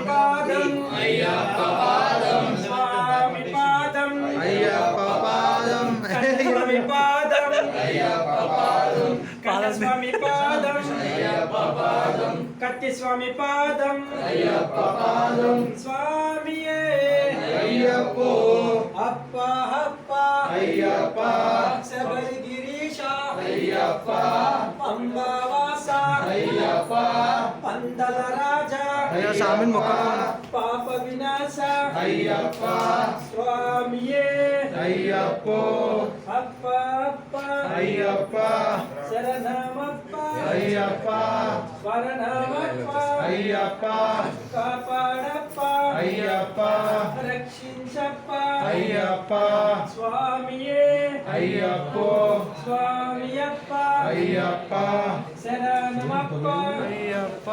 పాదం అయ్యప్ప పాదం స్వామి పాదం అయ్యప్ప పాదం స్వామి పాదం అయ్యప్ప పాదం స్వామి పాదం అయ్యప్ప పాదం కత్తి స్వామి పాదం అయ్యప్ప పాదం స్వామియే అయ్యప్పో అప్ప అప్ప అయ్యప్ప శబరిగిరీశ అయ్యప్ప పంబవాస అయ్యప్ప పందల రాజా అయ్యో స్వామిని మొక్క పాప వినాశ అయ్యప్ప స్వామియే అయ్యప్పో అప్ప అప్ప అయ్యప్ప శరణమప్ప అయ్యప్ప స్వరణమప్ప అయ్యప్ప కాపాడప్ప అయ్యప్ప రక్షించప్ప అయ్యప్ప స్వామియే అయ్యప్పో స్వామియప్ప అయ్యప్ప శరణమప్ప అయ్యప్ప